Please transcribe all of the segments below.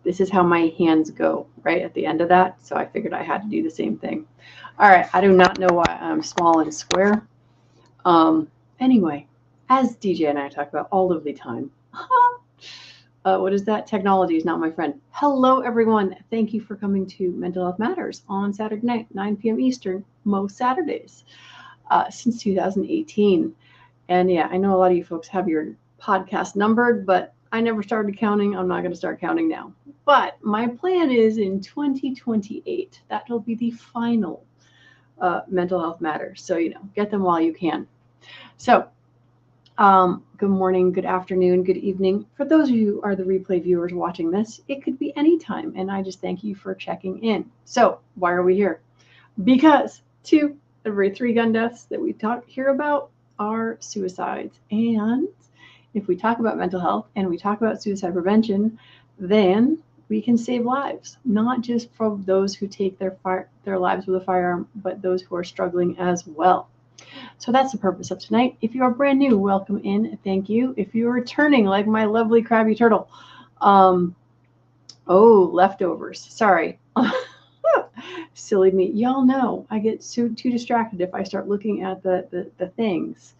this is how my hands go right at the end of that. So I figured I had to do the same thing. All right, I do not know why I'm small and square. Anyway, as DJ and I talk about all of the time, what is that? Technology is not my friend. Hello, everyone. Thank you for coming to Mental Health Matters on Saturday night, 9 p.m. Eastern, most Saturdays since 2018. And yeah, I know a lot of you folks have your podcast numbered, but I never started counting. I'm not going to start counting now. But my plan is in 2028, that will be the final Mental Health Matters. So, get them while you can. So, good morning, good afternoon, good evening. For those of you who are the replay viewers watching this, it could be any time, and I just thank you for checking in. So, why are we here? Because 2 every 3 gun deaths that we hear about are suicides. And if we talk about mental health and we talk about suicide prevention, then we can save lives, not just from those who take their lives with a firearm, but those who are struggling as well. So that's the purpose of tonight. If you are brand new, welcome in. Thank you. If you're returning, like my lovely Krabby Turtle, leftovers. Sorry. Silly me. Y'all know I get too distracted if I start looking at the things.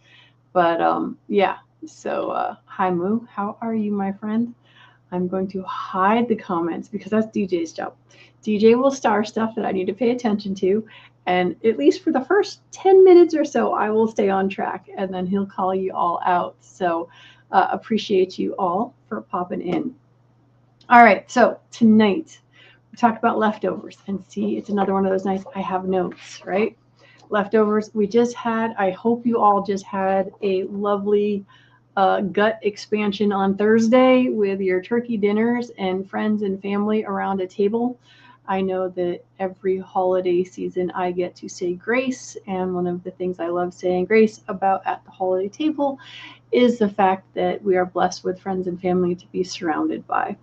But yeah. So hi Moo, how are you, my friend? I'm going to hide the comments because that's DJ's job. DJ will star stuff that I need to pay attention to. And at least for the first 10 minutes or so, I will stay on track, and then he'll call you all out. So appreciate you all for popping in. All right, so tonight we talk about leftovers, and see, it's another one of those nights I have notes, right? Leftovers. We just had, I hope you all just had a lovely gut expansion on Thursday with your turkey dinners and friends and family around a table. I know that every holiday season I get to say grace, and one of the things I love saying grace about at the holiday table is the fact that we are blessed with friends and family to be surrounded by.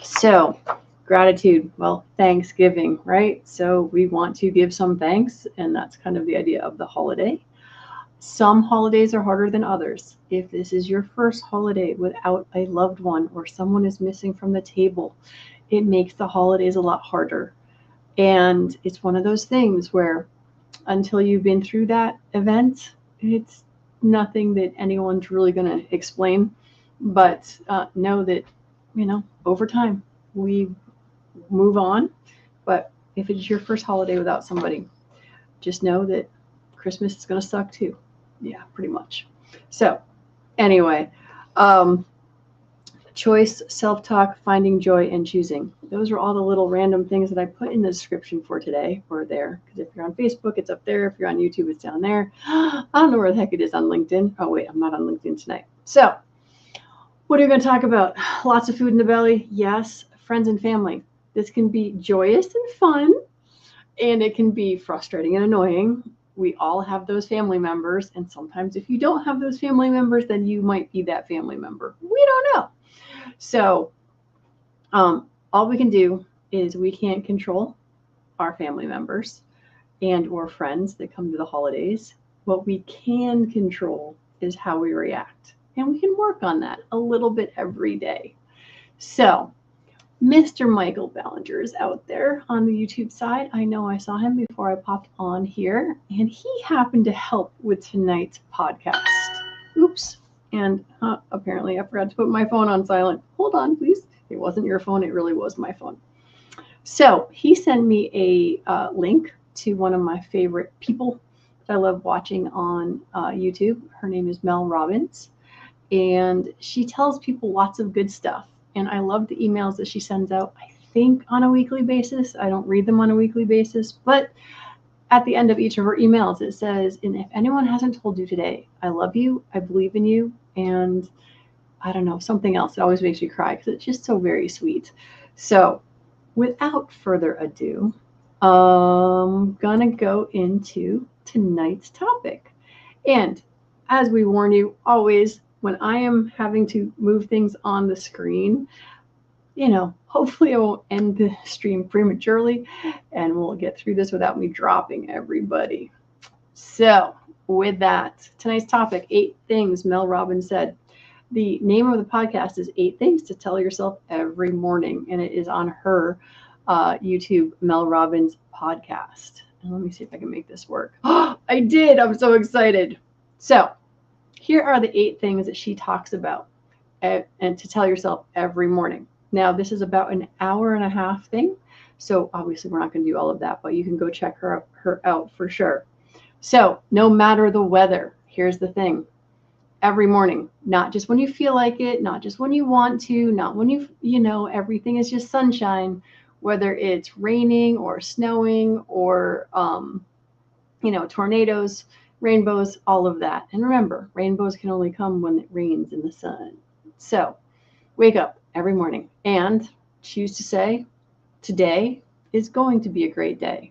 So, gratitude, well, Thanksgiving, right? So we want to give some thanks, and that's kind of the idea of the holiday. Some holidays are harder than others. If this is your first holiday without a loved one or someone is missing from the table, it makes the holidays a lot harder. And it's one of those things where until you've been through that event, it's nothing that anyone's really going to explain. But know that, over time, we move on. But if it's your first holiday without somebody, just know that Christmas is going to suck too. Yeah, pretty much. So anyway, choice, self-talk, finding joy, and choosing. Those are all the little random things that I put in the description for today, or there. Because if you're on Facebook, it's up there. If you're on YouTube, it's down there. I don't know where the heck it is on LinkedIn. Oh, wait, I'm not on LinkedIn tonight. So what are we going to talk about? Lots of food in the belly. Yes. Friends and family. This can be joyous and fun, and it can be frustrating and annoying. We all have those family members, and sometimes if you don't have those family members, then you might be that family member. We don't know. So all we can do is we can't control our family members and or friends that come to the holidays. What we can control is how we react, and we can work on that a little bit every day. So Mr. Michael Ballinger is out there on the YouTube side. I know I saw him before I popped on here, and he happened to help with tonight's podcast. Oops. And apparently I forgot to put my phone on silent. Hold on, please. It wasn't your phone. It really was my phone. So he sent me a link to one of my favorite people that I love watching on YouTube. Her name is Mel Robbins, and she tells people lots of good stuff. And I love the emails that she sends out, I think, on a weekly basis. I don't read them on a weekly basis, but at the end of each of her emails, it says, and if anyone hasn't told you today, I love you, I believe in you, and I don't know, something else. It always makes me cry because it's just so very sweet. So without further ado, I'm going to go into tonight's topic. And as we warn you, always, when I am having to move things on the screen, hopefully I won't end the stream prematurely, and we'll get through this without me dropping everybody. So with that, tonight's topic, 8 things Mel Robbins said. The name of the podcast is 8 Things to Tell Yourself Every Morning, and it is on her YouTube, Mel Robbins podcast. And let me see if I can make this work. I did. I'm so excited. So here are the 8 things that she talks about and to tell yourself every morning. Now, this is about an hour and a half thing. So obviously we're not going to do all of that, but you can go check her out for sure. So no matter the weather, here's the thing. Every morning, not just when you feel like it, not just when you want to, not when everything is just sunshine, whether it's raining or snowing or, tornadoes, rainbows, all of that. And remember, rainbows can only come when it rains in the sun. So wake up every morning and choose to say, today is going to be a great day.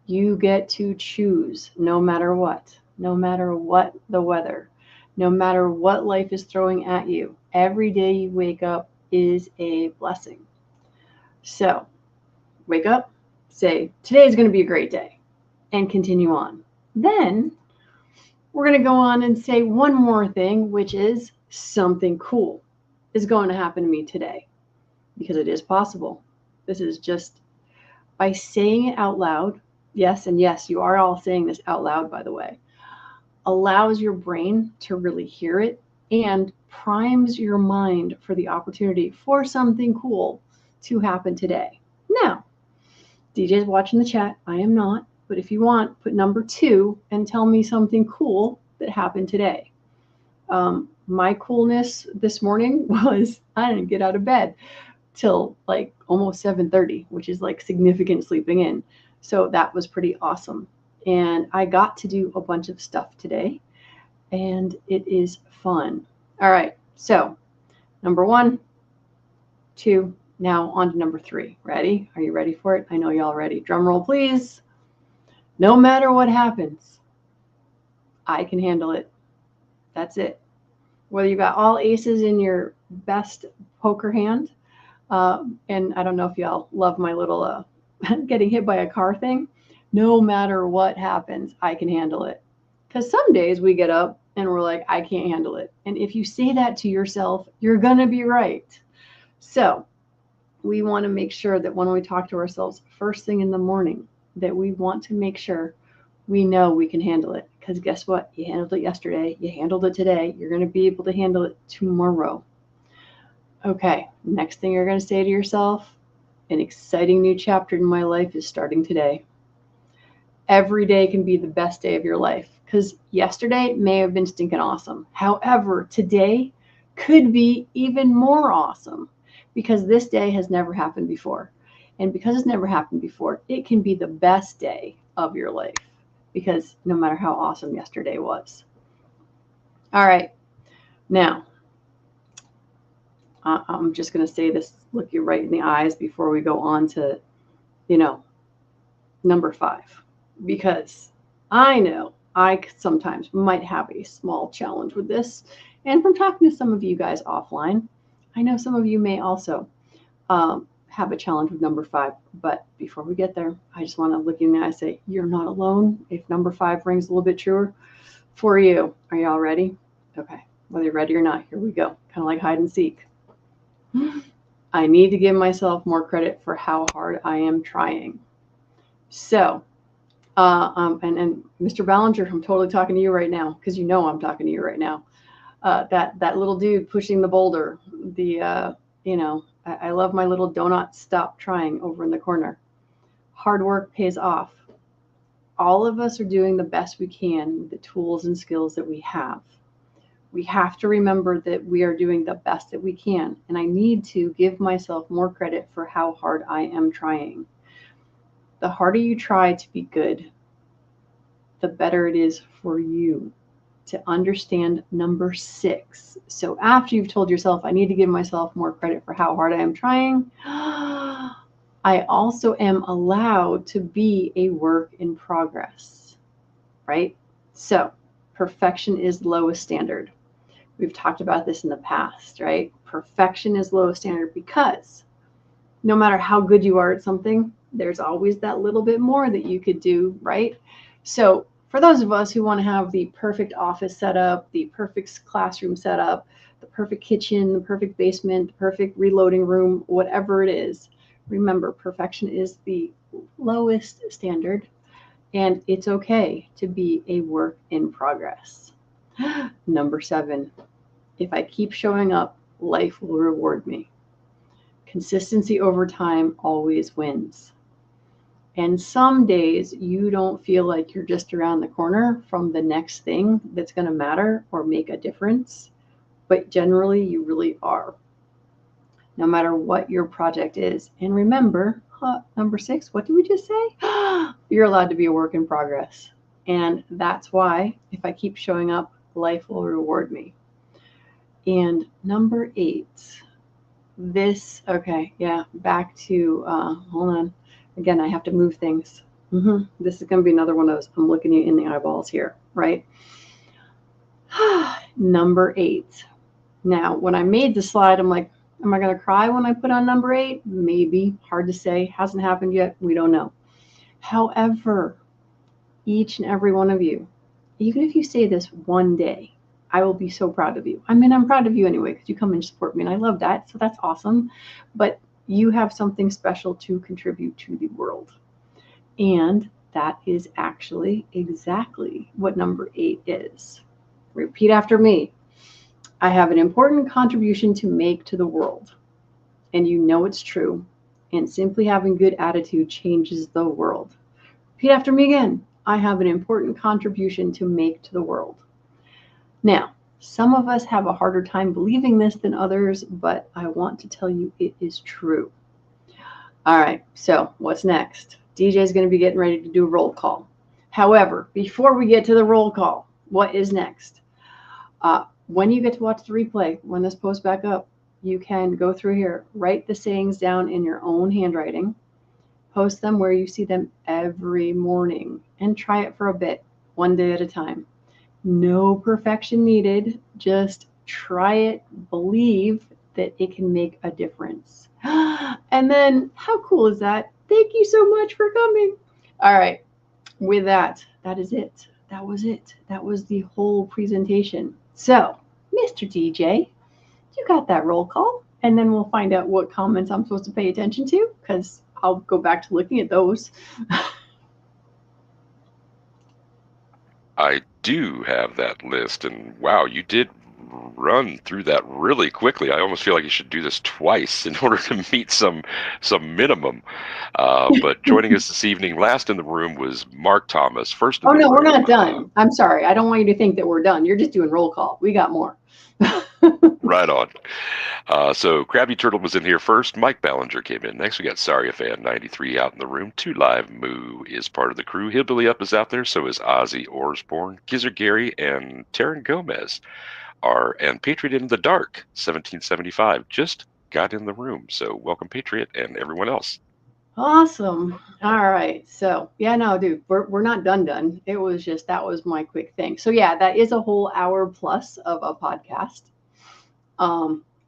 You get to choose no matter what the weather, no matter what life is throwing at you. Every day you wake up is a blessing. So wake up, say, today is going to be a great day, and continue on. Then we're going to go on and say one more thing, which is something cool is going to happen to me today, because it is possible. This is just by saying it out loud. Yes, and yes, you are all saying this out loud, by the way, allows your brain to really hear it and primes your mind for the opportunity for something cool to happen today. Now, DJ's watching the chat. I am not, but if you want, put number 2 and tell me something cool that happened today. My coolness this morning was I didn't get out of bed till like almost 7:30, which is like significant sleeping in. So that was pretty awesome. And I got to do a bunch of stuff today, and it is fun. All right, so number 1, 2, now on to number 3. Ready? Are you ready for it? I know y'all ready. Drum roll, please. No matter what happens, I can handle it. That's it. Whether you got all aces in your best poker hand, and I don't know if y'all love my little getting hit by a car thing. No matter what happens, I can handle it. Because some days we get up and we're like, I can't handle it. And if you say that to yourself, you're going to be right. So we want to make sure that when we talk to ourselves first thing in the morning, that we want to make sure we know we can handle it. Because guess what? You handled it yesterday. You handled it today. You're going to be able to handle it tomorrow. Okay, next thing you're going to say to yourself, an exciting new chapter in my life is starting today. Every day can be the best day of your life, because yesterday may have been stinking awesome. However, today could be even more awesome, because this day has never happened before. And because it's never happened before, it can be the best day of your life, because no matter how awesome yesterday was. All right, now, I'm just going to say this, look you right in the eyes before we go on to, number 5, because I know I sometimes might have a small challenge with this. And from talking to some of you guys offline, I know some of you may also have a challenge with number 5. But before we get there, I just want to look you in the eye and say, you're not alone. If number 5 rings a little bit truer for you. Are y'all ready? Okay. Whether you're ready or not, here we go. Kind of like hide and seek. I need to give myself more credit for how hard I am trying. So, and Mr. Ballinger, I'm totally talking to you right now, because you know I'm talking to you right now. That little dude pushing the boulder, I love my little donut stop trying over in the corner. Hard work pays off. All of us are doing the best we can with the tools and skills that we have. We have to remember that we are doing the best that we can. And I need to give myself more credit for how hard I am trying. The harder you try to be good, the better it is for you to understand number 6. So after you've told yourself, I need to give myself more credit for how hard I am trying, I also am allowed to be a work in progress, right? So perfection is lowest standard. We've talked about this in the past, right? Perfection is lowest standard, because no matter how good you are at something, there's always that little bit more that you could do, right? So for those of us who want to have the perfect office setup, the perfect classroom setup, the perfect kitchen, the perfect basement, the perfect reloading room, whatever it is, remember, perfection is the lowest standard, and it's okay to be a work in progress. Number 7, if I keep showing up, life will reward me. Consistency over time always wins. And some days you don't feel like you're just around the corner from the next thing that's going to matter or make a difference, but generally you really are, no matter what your project is. And remember, number 6, what did we just say? You're allowed to be a work in progress. And that's why if I keep showing up, life will reward me. And number 8, back to, hold on. Again, I have to move things. This is going to be another one of those, I'm looking you in the eyeballs here, right? Number 8. Now, when I made the slide, I'm like, am I going to cry when I put on number 8? Maybe. Hard to say. Hasn't happened yet. We don't know. However, each and every one of you, even if you say this one day, I will be so proud of you. I mean, I'm proud of you anyway because you come and support me, and I love that. So that's awesome. But you have something special to contribute to the world. And that is actually exactly what number 8 is. Repeat after me. I have an important contribution to make to the world. And you know it's true. And simply having good attitude changes the world. Repeat after me again. I have an important contribution to make to the world. Now, some of us have a harder time believing this than others, but I want to tell you it is true. All right, so what's next? DJ is going to be getting ready to do a roll call. However, before we get to the roll call, what is next? When you get to watch the replay, when this posts back up, you can go through here, write the sayings down in your own handwriting, post them where you see them every morning, and try it for a bit, one day at a time. No perfection needed. Just try it. Believe that it can make a difference. And then, how cool is that? Thank you so much for coming. All right. With that, that is it. That was it. That was the whole presentation. So, Mr. DJ, you got that roll call, and then we'll find out what comments I'm supposed to pay attention to, because I'll go back to looking at those. I do have that list, and wow, you did run through that really quickly. I almost feel like you should do this twice in order to meet some minimum. But joining us this evening, last in the room was Mark Thomas. First in the room. We're not done. I'm sorry. I don't want you to think that we're done. You're just doing roll call. We got more. Right on. So Krabby Turtle was in here first. Mike Ballinger came in next. We got Saria Fan 93 out in the room. 2 Live Moo is part of the crew. Hillbilly Up is out there. So is Ozzy Osbourne, Gizzard Gary, and Taryn Gomez and Patriot in the Dark 1775 just got in the room. So welcome, Patriot, and everyone else. Awesome. All right. So yeah, no, dude, we're not done. It was just, that was my quick thing. So yeah, that is a whole hour plus of a podcast.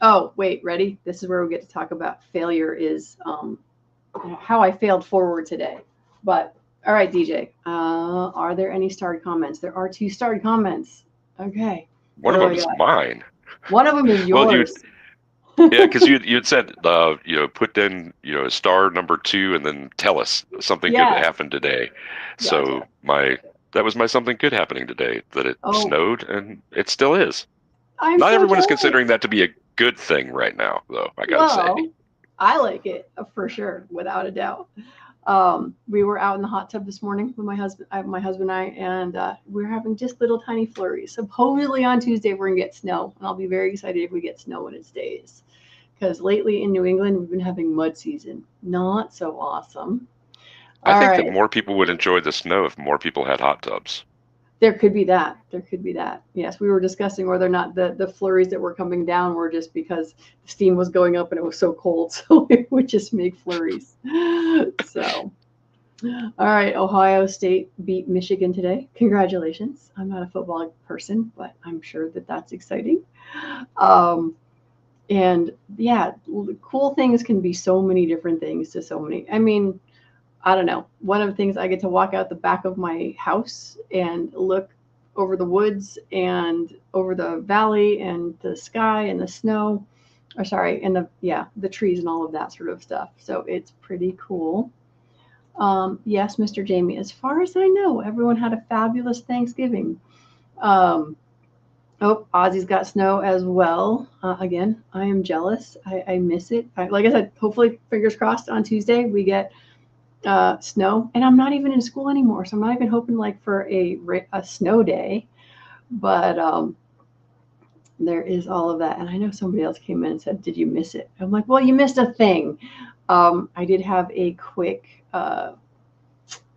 Oh, wait, ready? This is where we get to talk about failure is how I failed forward today. But all right, DJ, are there any starred comments? There are 2 starred comments. Okay. One of them is mine. One of them is yours. Well, yeah, because you had said, put in, a star number 2 and then tell us something good that happened today. Gotcha. So that was my something good happening today, that it snowed, and it still is. Not everyone is considering that to be a good thing right now, though, I gotta say. I like it, for sure, without a doubt. We were out in the hot tub this morning with my husband and I, and we're having just little tiny flurries. Supposedly on Tuesday we're gonna get snow, and I'll be very excited if we get snow when it stays. Because lately in New England we've been having mud season. Not so awesome. I think that more people would enjoy the snow if more people had hot tubs. There could be that. Yes, we were discussing whether or not the flurries that were coming down were just because the steam was going up and it was so cold, so it would just make flurries. So, all right, Ohio State beat Michigan today. Congratulations. I'm not a football person, but I'm sure that that's exciting. And yeah, cool things can be so many different things to so many. I mean, I don't know. One of the things, I get to walk out the back of my house and look over the woods and over the valley and the sky and the snow, or sorry, and the trees and all of that sort of stuff. So it's pretty cool. Yes, Mr. Jamie, as far as I know, everyone had a fabulous Thanksgiving. Oh, Ozzy's got snow as well. Again, I am jealous. I miss it. Like I said, hopefully, fingers crossed, on Tuesday we get snow. And I'm not even in school anymore, so I'm not even hoping like for a snow day. But there is all of that. And I know somebody else came in and said, "Did you miss it?" I'm like, "Well, you missed a thing." I did have a quick,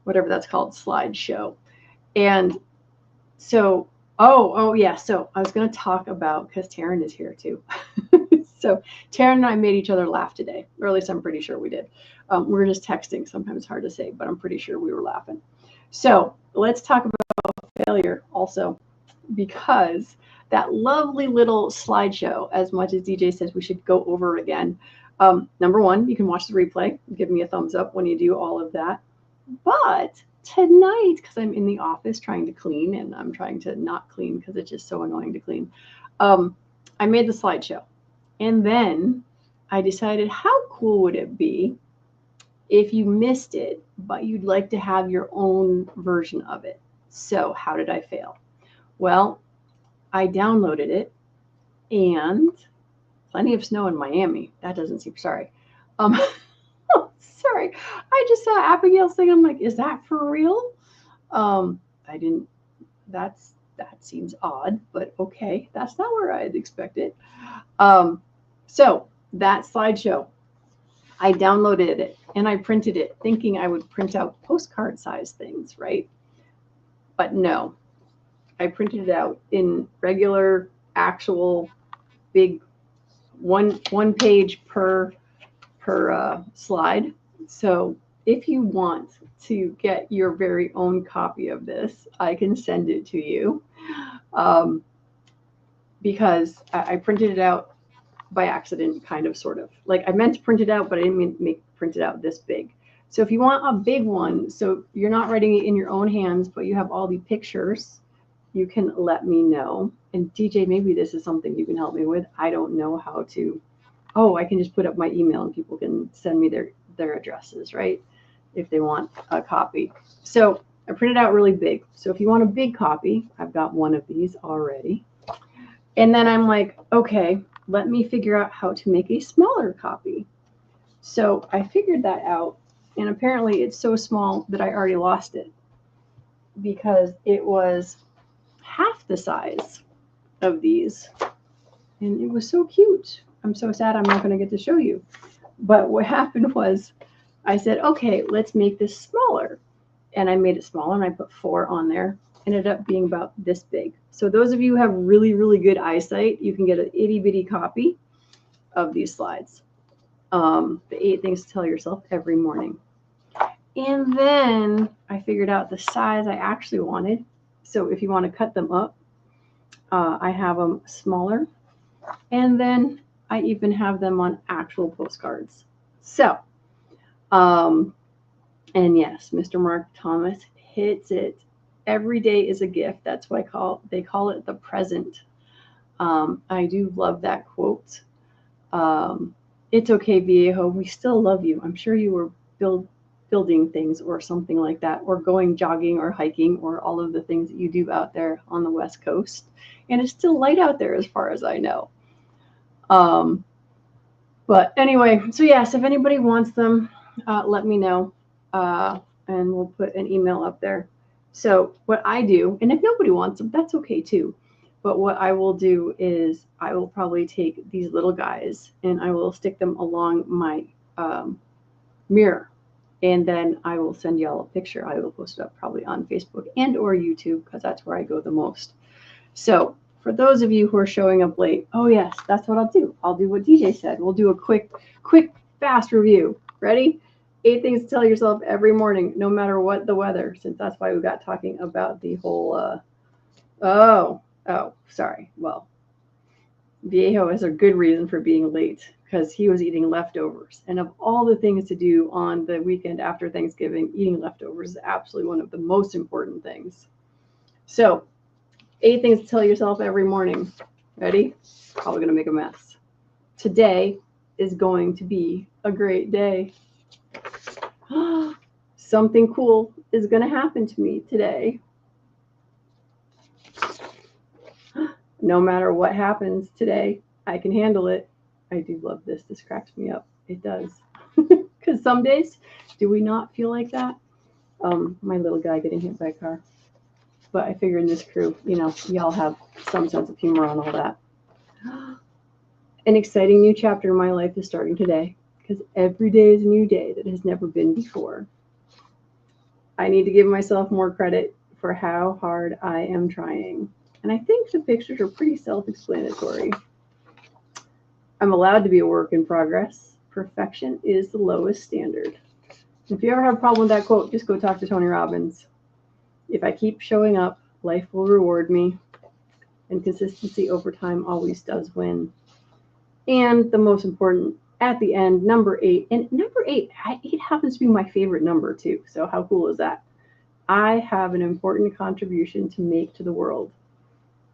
whatever that's called, slideshow. And so, oh yeah. So I was going to talk about, because Taryn is here too. So Taryn and I made each other laugh today, or at least I'm pretty sure we did. We were just texting. Sometimes it's hard to say, but I'm pretty sure we were laughing. So let's talk about failure also, because that lovely little slideshow, as much as DJ says we should go over again. Number one, you can watch the replay. Give me a thumbs up when you do all of that. But tonight, because I'm in the office trying to clean, and I'm trying to not clean because it's just so annoying to clean, I made the slideshow. And then I decided, how cool would it be if you missed it, but you'd like to have your own version of it? So how did I fail? Well, I downloaded it, and plenty of snow in Miami. That doesn't seem, sorry. Sorry. I just saw Abigail's thing. I'm like, is that for real? I didn't, that seems odd, but okay. That's not where I'd expect it. So that slideshow, I downloaded it and I printed it thinking I would print out postcard size things, right? But no, I printed it out in regular, actual, big, one page per slide. So if you want to get your very own copy of this, I can send it to you, because I printed it out by accident, kind of, sort of. Like, I meant to print it out, but I didn't print it out this big. So if you want a big one, so you're not writing it in your own hands, but you have all the pictures, you can let me know. And DJ, maybe this is something you can help me with. I don't know how to. Oh, I can just put up my email and people can send me their addresses, right? If they want a copy. So I printed out really big. So if you want a big copy, I've got one of these already. And then I'm like, okay, let me figure out how to make a smaller copy. So I figured that out. And apparently it's so small that I already lost it, because it was half the size of these. And it was so cute. I'm so sad I'm not going to get to show you. But what happened was I said, okay, let's make this smaller. And I made it smaller, and I put 4 on there. Ended up being about this big. So those of you who have really, really good eyesight, you can get an itty bitty copy of these slides. The 8 things to tell yourself every morning. And then I figured out the size I actually wanted. So if you want to cut them up, I have them smaller. And then I even have them on actual postcards. So, and yes, Mr. Mark Thomas hits it. Every day is a gift. That's why they call it the present. I do love that quote. It's okay, Viejo. We still love you. I'm sure you were building things or something like that, or going jogging or hiking, or all of the things that you do out there on the West Coast. And it's still light out there as far as I know. But anyway, so yes, if anybody wants them, let me know, and we'll put an email up there. So what I do, and if nobody wants them, that's okay too. But what I will do is I will probably take these little guys and I will stick them along my mirror. And then I will send y'all a picture. I will post it up probably on Facebook and or YouTube, because that's where I go the most. So for those of you who are showing up late, oh yes, that's what I'll do. I'll do what DJ said. We'll do a quick, fast review. Ready? 8 things to tell yourself every morning, no matter what the weather, since that's why we got talking about the whole, sorry. Well, Viejo is a good reason for being late, because he was eating leftovers. And of all the things to do on the weekend after Thanksgiving, eating leftovers is absolutely one of the most important things. So 8 things to tell yourself every morning. Ready? Probably going to make a mess. Today is going to be a great day. Something cool is going to happen to me today. No matter what happens today, I can handle it. I do love this. This cracks me up. It does. Because some days, do we not feel like that? My little guy getting hit by a car. But I figure in this crew, y'all have some sense of humor on all that. An exciting new chapter in my life is starting today, because every day is a new day that has never been before. I need to give myself more credit for how hard I am trying. And I think the pictures are pretty self-explanatory. I'm allowed to be a work in progress. Perfection is the lowest standard. If you ever have a problem with that quote, just go talk to Tony Robbins. If I keep showing up, life will reward me. And consistency over time always does win. And the most important, at the end, number 8. And number 8 happens to be my favorite number too. So how cool is that? I have an important contribution to make to the world.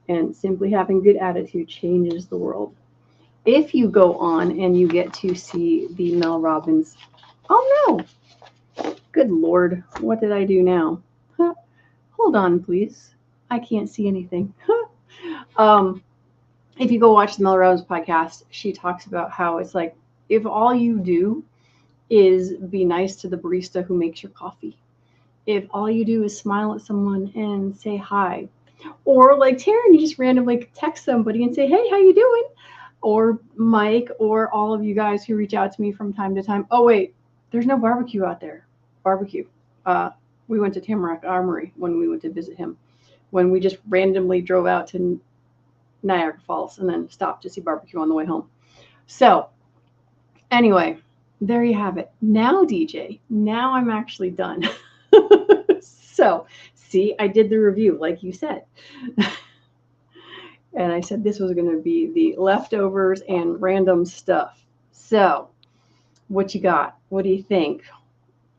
And simply having good attitude changes the world. If you go on and you get to see the Mel Robbins, oh no, good Lord, what did I do now? Hold on, please. I can't see anything. If you go watch the Mel Robbins podcast, she talks about how it's like, if all you do is be nice to the barista who makes your coffee, if all you do is smile at someone and say hi, or like Taryn, you just randomly text somebody and say, hey, how you doing? Or Mike, or all of you guys who reach out to me from time to time. Oh, wait, there's no barbecue out there. Barbecue. We went to Tamarack Armory when we went to visit him, when we just randomly drove out to Niagara Falls and then stopped to see barbecue on the way home. So anyway, there you have it. Now, DJ, now I'm actually done. So, see, I did the review, like you said. And I said this was going to be the leftovers and random stuff. So, what you got? What do you think?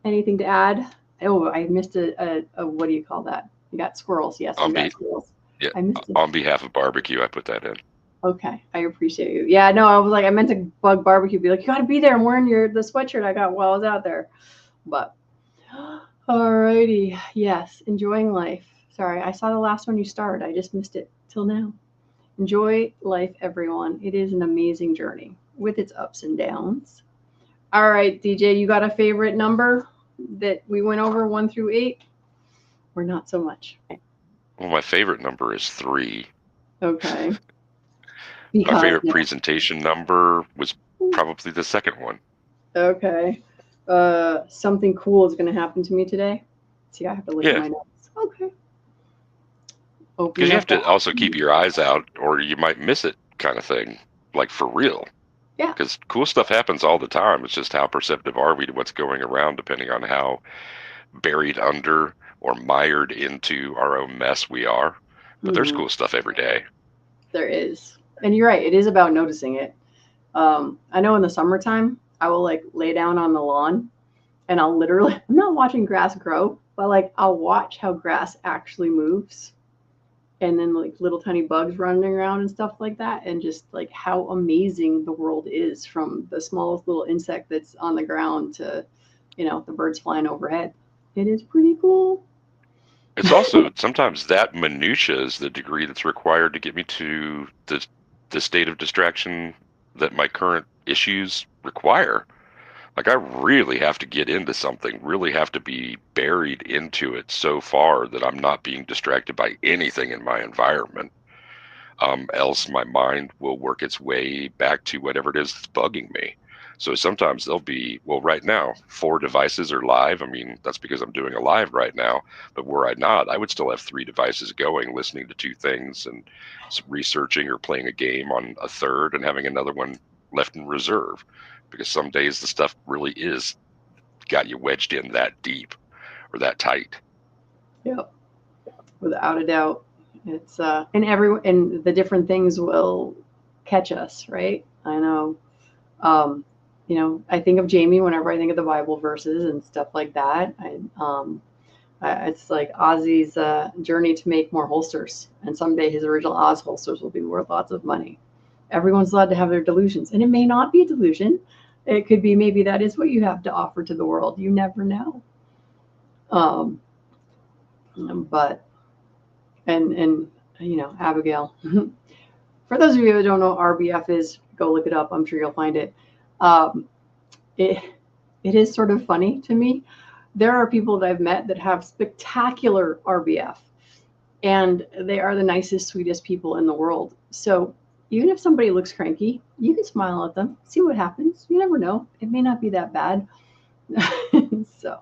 Anything to add? Oh, I missed a what do you call that? You got squirrels. Yes, I got squirrels. Yeah, on behalf of barbecue, I put that in. Okay, I appreciate you. Yeah, no, I was like, I meant to bug barbecue, be like, you got to be there. I'm wearing the sweatshirt I got while I was out there. But, alrighty. Yes, enjoying life. Sorry, I saw the last one you started. I just missed it till now. Enjoy life, everyone. It is an amazing journey with its ups and downs. All right, DJ, you got a favorite number that we went over, 1 through 8? Or not so much? Well, my favorite number is 3. Okay. My favorite presentation number was probably the second one. Okay. Something cool is going to happen to me today. See, I have to look at my notes. Okay. Because you have to also keep your eyes out or you might miss it, kind of thing. Like for real. Yeah. Because cool stuff happens all the time. It's just how perceptive are we to what's going around, depending on how buried under or mired into our own mess we are. But there's cool stuff every day. There is. And you're right. It is about noticing it. I know in the summertime, I will like lay down on the lawn and I'll literally, I'm not watching grass grow, but like I'll watch how grass actually moves. And then like little tiny bugs running around and stuff like that. And just like how amazing the world is, from the smallest little insect that's on the ground to, the birds flying overhead. It is pretty cool. It's also sometimes that minutia is the degree that's required to get me to the state of distraction that my current issues require. Like I really have to get into something, really have to be buried into it so far that I'm not being distracted by anything in my environment. Else my mind will work its way back to whatever it is that's bugging me. So sometimes there'll be, well, right now, 4 devices are live. I mean, that's because I'm doing a live right now. But were I not, I would still have 3 devices going, listening to 2 things and researching or playing a game on a third and having another one left in reserve. Because some days the stuff really is got you wedged in that deep or that tight. Yep. Without a doubt. It's and the different things will catch us, right? I know Um, I think of Jamie whenever I think of the Bible verses and stuff like that. It's like Ozzy's journey to make more holsters, and someday his original Oz holsters will be worth lots of money. Everyone's allowed to have their delusions, and it may not be a delusion. It could be maybe that is what you have to offer to the world. You never know. Um, but and Abigail. For those of you who don't know what RBF is, go look it up. I'm sure you'll find it. Um, it it is sort of funny to me. There are people that I've met that have spectacular RBF, and they are the nicest, sweetest people in the world. So even if somebody looks cranky, you can smile at them, see what happens. You never know. It may not be that bad. So,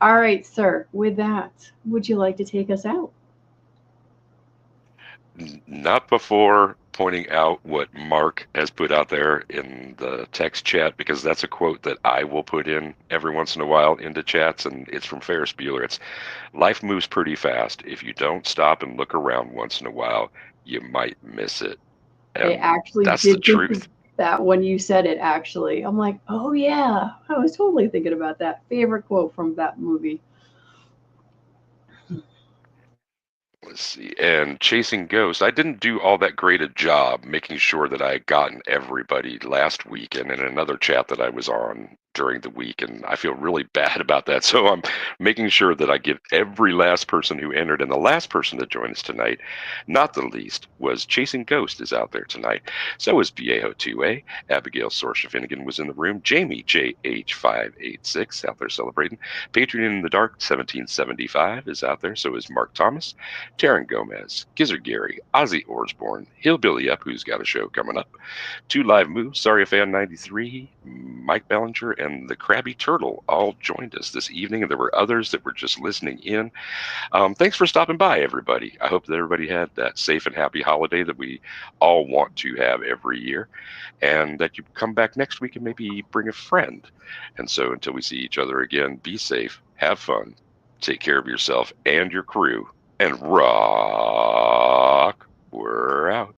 all right, sir. With that, would you like to take us out? Not before pointing out what Mark has put out there in the text chat, because that's a quote that I will put in every once in a while into chats, and it's from Ferris Bueller. It's, life moves pretty fast. If you don't stop and look around once in a while, you might miss it. I And actually that's the did think of truth. that when you said it, actually. I'm like, oh, yeah. I was totally thinking about that. Favorite quote from that movie. Let's see. And Chasing Ghosts, I didn't do all that great a job making sure that I had gotten everybody last week and in another chat that I was on during the week, and I feel really bad about that. So I'm making sure that I get every last person who entered, and the last person to join us tonight, not the least, was Chasing Ghost is out there tonight. So is Viejo2A. Abigail Sorsha Finnegan was in the room. Jamie JH586 out there celebrating. Patriot in the Dark 1775 is out there. So is Mark Thomas. Taryn Gomez, Gizzard Gary, Ozzy Osbourne, Hillbilly Up, who's got a show coming up, Two Live Moves, Sorry Fan 93, Mike Ballinger, and the Krabby Turtle all joined us this evening, and there were others that were just listening in. Thanks for stopping by, everybody. I hope that everybody had that safe and happy holiday that we all want to have every year, and that you come back next week and maybe bring a friend. And so until we see each other again, be safe, have fun, take care of yourself and your crew, and rock. We're out.